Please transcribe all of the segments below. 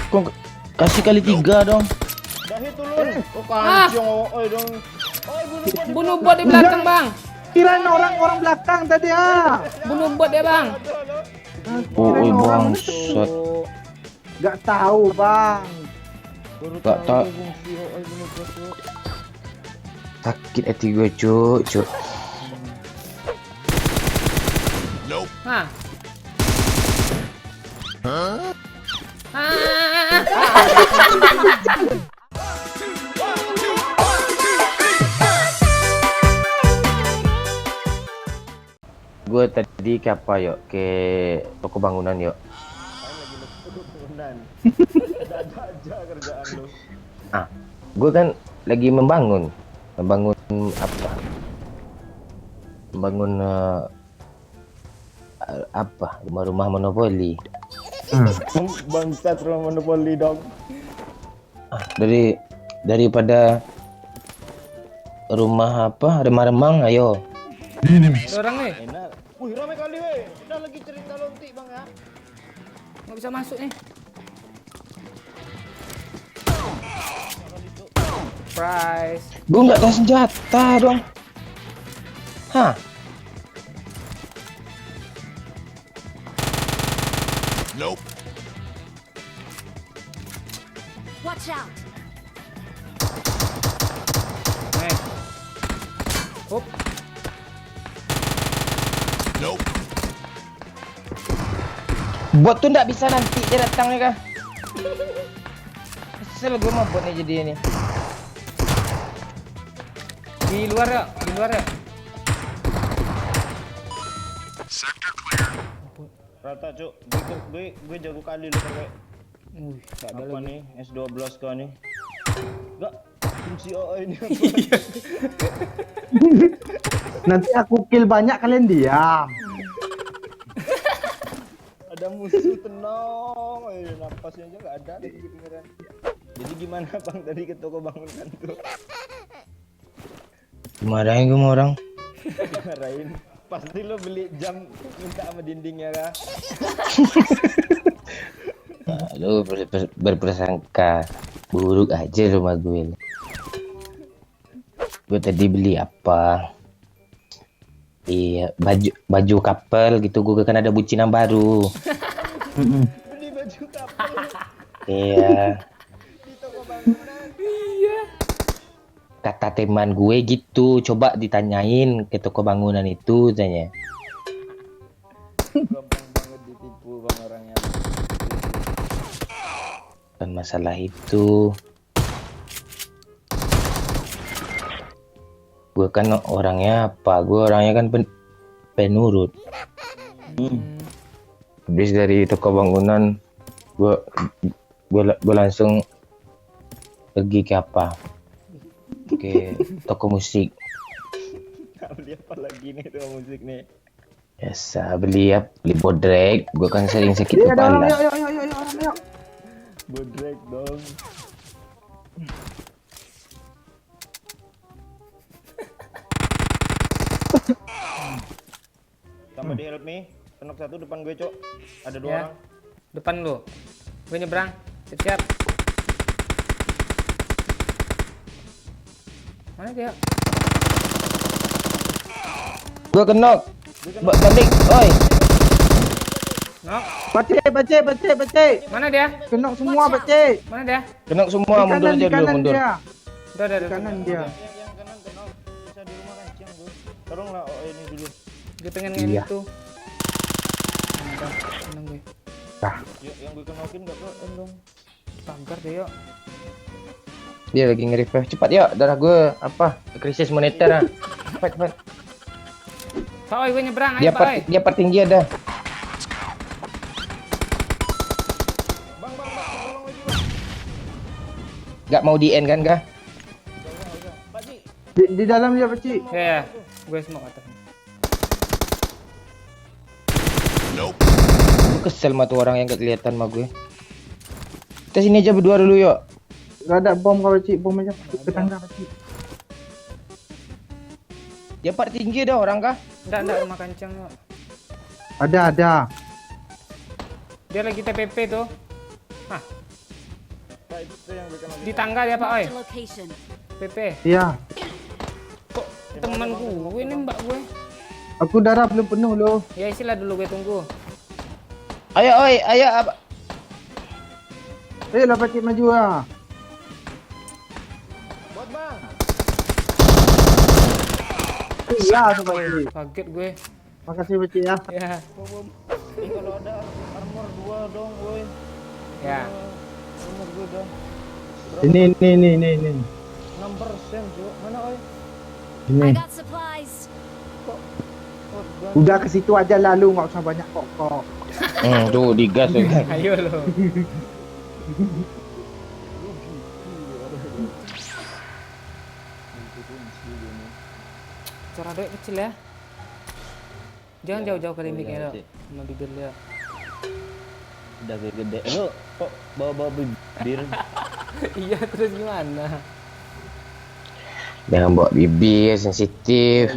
Kok kasih kali 3 dong. Dah turun. Oh kancing oi dong. Oi Bunuh bot di belakang, Bang. Kirain orang belakang tadi Bunuh bot ya, Bang. Kirain orang bangsat. nggak tahu bang. Gak tau. Sakit hati gue cuk. Hah? Gue tadi ke apa yuk? Ke toko bangunan yuk. Bangunan. Ada aja kerjaan lu. Gue kan lagi membangun apa? Membangun apa? Rumah-rumah monopoli. Bangsat rumah monopoli dong. Daripada rumah apa? Remang-remang, ayo. Ada orang nih. Enak. Wih, ramai kali weh. Udah lagi cerita lonti bang ya. Nggak bisa masuk nih. Surprise. Gue nggak ada senjata dong. Hah? Watch out! Nih. Hop. Bot tuh nggak bisa nanti dia datangnya kah? Kesel gue mau botnya jadi ini. Di luar ya, di luar ya. Rata cuk. Gue jago kali lu pakai. Gak ada Apa lagi. nih? S12 kau nih. Enggak. Fungsi OO ini apa? Nanti aku kill banyak kalian diam. Ada musuh tenang. Napasnya aja nggak ada lagi kedengeran. Jadi gimana bang tadi ke toko bangunan tuh? Dimarahin gue sama orang. Dimarahin. Pasti lo beli jam minta sama dindingnya kah? Lu berprasangka buruk aja rumah gue. Gue tadi beli apa? Iya, baju couple gitu. Gue kan ada bucinan baru. Beli baju kapal Iya. di toko bangunan. Kata teman gue gitu. Coba ditanyain ke toko bangunan itu, tanya. Gampang banget ditipu bang orangnya. Bukan masalah itu. Gue kan orangnya apa? Gue orangnya kan penurut. Habis dari toko bangunan, gue langsung pergi ke apa? Ke toko musik. Nah, beli apa lagi nih tuh musik nih? Biasa beli bodrek. Gue kan sering sakit Iya, ada orang, kepala. yuk. Bodrek dong. Sama di help me. Penok satu depan gue cok. Ada dua Ya. orang. Depan lu. Gue nyebrang. Siap. Mana dia? Gue kenok. Balik, oi. Nok. Bace. Mana dia? Kenok semua bace. Mana dia? Kenok semua, mundur aja dulu, mundur. Dia. Udah, Di kanan dia. Yang kanan kenok. Bisa di rumah kancing gue. Tolonglah oh ini dulu. Dia pengen Iya. itu. Tenang gue. Yuk yang gue kenokin gak kok dong. Pagar deh yuk. Dia lagi nge-refresh. Cepat yuk, darah gue apa? Krisis moneter ah. Cepat. Pak Oi, gue nyebrang aja Pak Oi. Dia part tinggi ada. Bang, tolong lagi bang. Gak mau di end kan kah? Udah. Pak Ji. Di dalam dia bace. Ya, gue smoke atasnya. Gue kesel sama tuh orang yang gak kelihatan sama gue. Kita sini aja berdua dulu yuk. Gak ada bom kau bace, bom aja ke tangga bace. Dia part tinggi dah orang kah? Enggak rumah kancang yuk. Ada. Dia lagi TPP tuh. Hah, Pak itu yang gue kenal. Di tangga dia Pak oi. Marked a location. PP. Iya. Kok teman gue nembak gue? Aku darah belum penuh loh. Ya isilah dulu gue tunggu. Ayo, oi, ayo. Lah pakcik maju ah. Bot bang. Iya tu pakcik. Kaget gue. Makasih pakcik ya. Ya. Kalau ada armor 2 dong, woi. Ya. Armor gue dah. Ini. 6%, Cuk. Mana, oi? Ini. I got supplies. Udah ke situ aja lalu, nggak usah banyak kok. Tuh digas tuh. Ayo lo. Cara duit kecil ya. Jangan jauh-jauh ke limitnya lo. Sama bibir dia. Udah gede. Lu kok bawa-bawa bibir? Iya terus gimana? Jangan bawa bibir sensitif.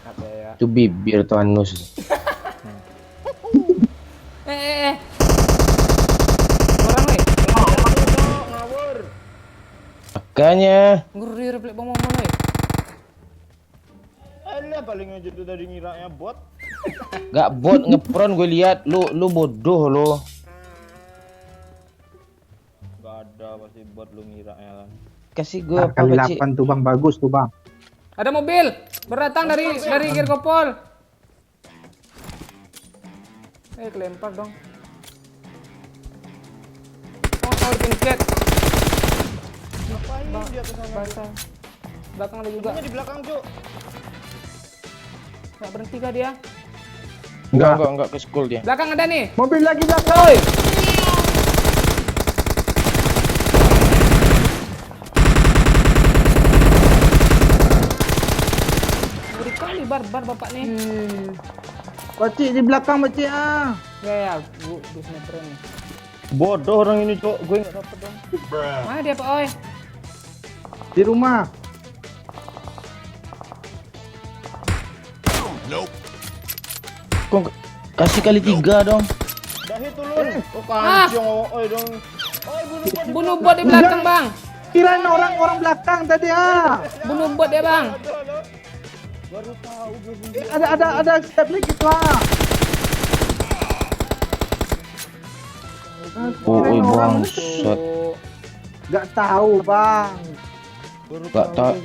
Apa ya? Itu bibir tuh anus. Orang weh. Ngawur. Makanya Ngeri refleks bang Momon weh. Alah paling aja tuh dari ngiranya bot. gak bot ngepron gue lihat lu bodoh lo. Gak ada pasti bot lu ngiranya kan. Kasih gue apa Kali Pakcik? 8 tuh bang, bagus tuh bang. Ada mobil berdatang dari Girgopol. Kelempar dong. Oh, tahu dipencet. Ngapain dia ke sana? Basah. Belakang ada juga. Temennya di belakang, Cuk. Nggak berhenti kah dia? Enggak ke school dia. Belakang ada nih. Mobil lagi belakang. Oi. Ngeri kali barbar bapak nih. Pakcik di belakang pakcik ah. Ya, gue sniper nih. Bodoh orang ini, Cuk. Gue enggak dapet dong. Mana dia Pak Oi? Di rumah. Kok kasih kali 3 dong. Dah itu lu. Oh, kancing oi dong. Oi, Bunuh bot di belakang, Bang. Kirain orang belakang tadi ah. Bunuh bot ya, Bang. Baru tahu gue. Ada step lagi tuh ah. Kirain orang bangsat. nggak tahu bang. Gak tau.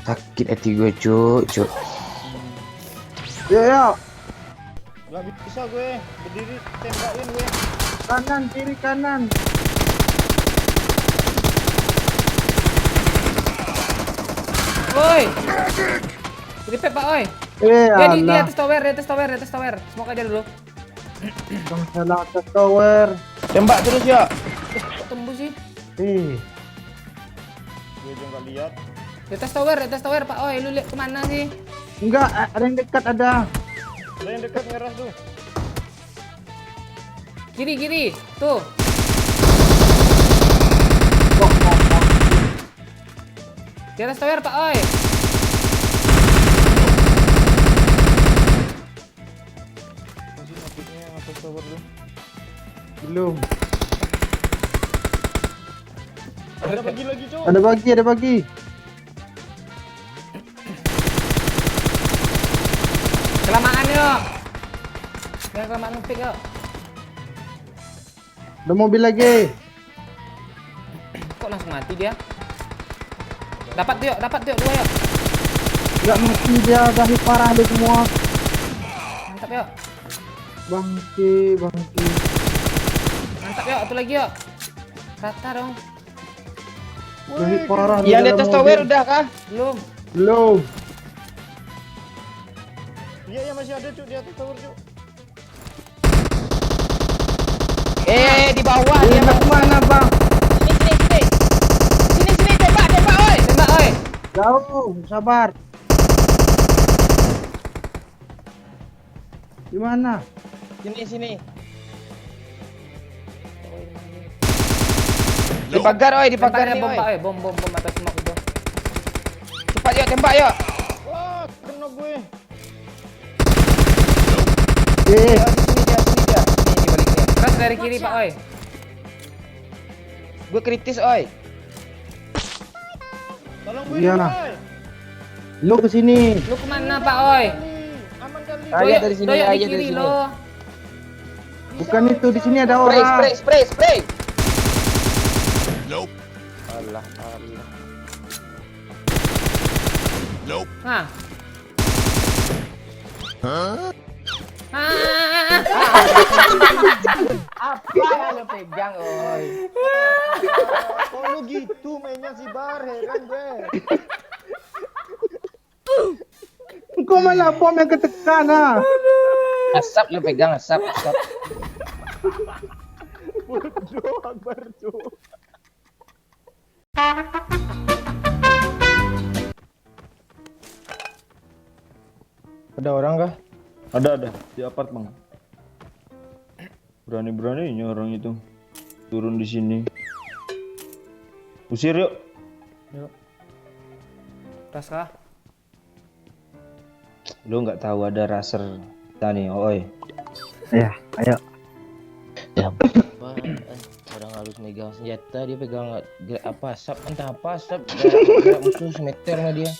Sakit hati gue cuk. Ya, Gak bisa gue berdiri tembakin gue. kanan kiri kanan. Oi. Repair Pak Oi. Dia di atas tower. Smoke aja dulu. Salah atas tower. Tembak terus ya. Kok tembus sih? Gue juga nggak lihat. Di atas tower Pak Oi. Lu lihat kemana sih? Enggak, ada yang dekat ada. Ada yang dekat ngeras tuh. Kiri. Tuh. Di atas tower Pak Oi. Masih nafiknya atas tower tuh. Belum. Ada bagi lagi, Cuk. Ada bagi. Kelamaan yuk. Jangan kelamaan ngepick yuk. Ada mobil lagi. Kok langsung mati dia? Dapat yuk 2 yuk. Enggak mati dia, dah parah dia semua. Mantap yuk. Bangki. Mantap yuk, satu lagi yuk. Rata dong. Dah parah. Yang di dalam atas mobil. tower udah kah? Belum. Iya, masih ada, Cuk, di atas tower, Cuk. Di bawah dia Dia mana bang? Sini tembak oi. Tembak oi. Jauh, sabar. Di mana? Sini. Di pagar oi, Tempatnya nih, bom oi. Pak oi. Bom atas smoke itu. Cepat yuk tembak yuk. Wah, kena gue. Di sini dia. Nih di balik ni. dari kiri Pak Oi. Gue kritis, oi. Tolong gue Iya. dulu, Oi. Lu kesini. Lu kemana Pak Oi? Aman kali. Ayo dari sini, doyok aja di dari kiri sini. lo. Bukan itu, di sini ada Spray, orang. spray, spray, spray. Nope. Alah, alah. Hah? Apa yang lo pegang, oi? Kok lu gitu mainnya si Bar, heran gue. Kau malah bom yang ketekan ah. Asap lo pegang, asap, asap. Bodoh Akbar tuh. Ada orang kah? Ada di apartemen. Berani-beraninya orang itu turun di sini. Usir yuk. Yuk. Raskah? Lu nggak tahu ada raser kita nih, oi. Ya, ayo. Ya, apa? Orang harus megang senjata, dia pegang apa asap, entah apa asap. Gerak musuh semeter sama dia.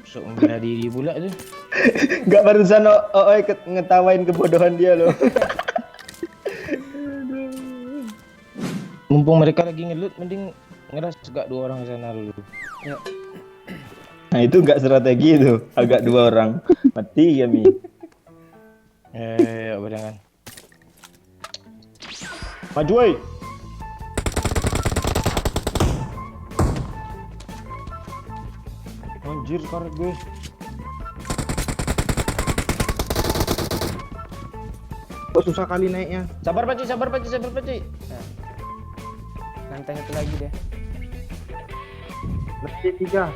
Sok membela diri pula tuh. Nggak barusan oi ngetawain kebodohan dia loh. Mumpung mereka lagi ngelut, mending ngeras gak 2 orang sana dulu. Yuk. Nah itu nggak strategi itu, agak 2 orang. Mati kami. Barengan. Maju woi. Anjir karet gue. Kok susah kali naiknya. Sabar Paci, sabar Paci, sabar Paci. Lantai satu lagi deh. Lantai 3.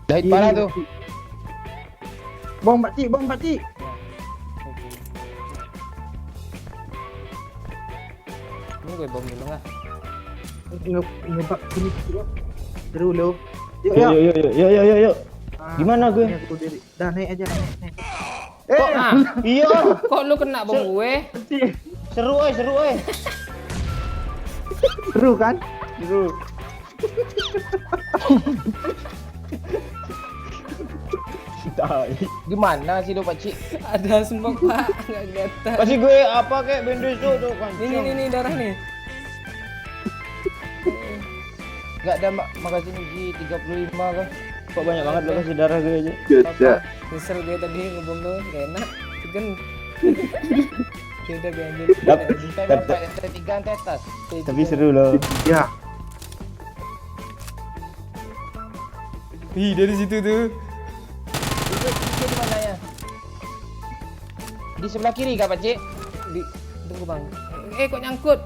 Dahit parah tuh. Bom pakcik, bom pakcik. Ini gue bom dulu nggak? Ngebak sini dulu. Seru lo. Yuk, Yuk yuk yuk yuk yuk yuk. Ah, Gimana gue? ini aku diri. Dah naik aja, naik. Ah, Iya. kok lu kena bom gue? Seru oi, seru oi. Seru kan? Seru. Tai. Gimana sih lo, Pakcik? Ada smoke Pak, nggak kelihatan. Kasih gue apa kayak bendeso tuh kan. Ini darah nih. Gak ada magasin uji 35 kan? Kok banyak banget lo kasih darah gue aja. Ya. Nyesel gue tadi ngebom lu, gak enak. Chicken. Ya udah gue ambil. Sampai 3 tetas. Tapi seru loh. Ya. Ih, dari situ tuh. Itu di mana ya? Di sebelah kiri kah, Pakcik? Tunggu bang. Kok nyangkut?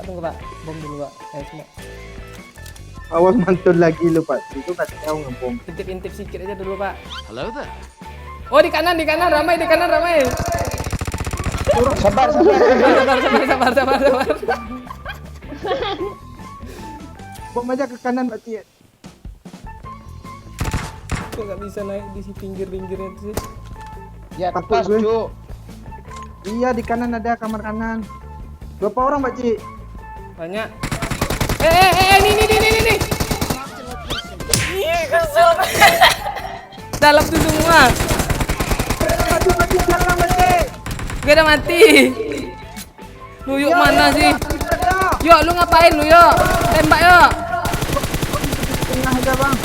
Tunggu pak. Bom dulu pak. Semua. Awas mantul lagi lu Pak. Itu kan kau ngebom. Intip sedikit aja dulu pak. Halo there. Oh di kanan ramai. Sabar. Sabar. Bom aja ke kanan pakcik. Kok nggak bisa naik di si pinggir-pinggirnya tuh sih? Ya, Takut tepas, gue. Cuk. Iya di kanan ada kamar kanan. Berapa orang pakcik? Banyak. Ini. Ih, kesel. Dalam tuh semua. Pakcik jangan pakcik. Gue udah mati. Lu yuk mana sih? Yuk lu ngapain lu yuk? Tembak yuk. Tengah aja bang.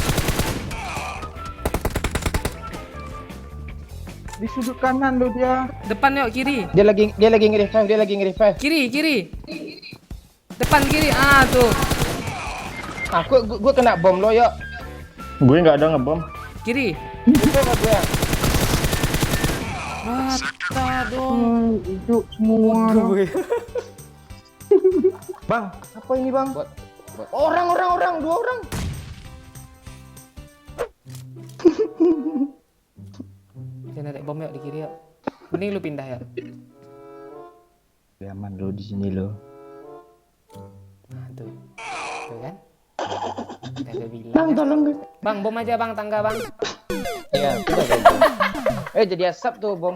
Di sudut kanan lu dia. Depan yuk kiri. Dia lagi nge-revive. Kiri. Depan kiri. Ah tuh. Gue kena bom lo, yuk. Gue nggak ada ngebom. Kiri. Itu apa gue? Rata dong. Hidup semua. Gue. Bang, apa ini bang? Buat Orang, 2 orang. Jangan ada bom yuk di kiri yuk. Mending lu pindah ya. Aman lo di sini lo. Nah tuh. Tuh kan? Kagak bilang. Bang, tolong. Bang, bom aja bang, tangga bang. Iya, sudah bom. Jadi asap tuh bom.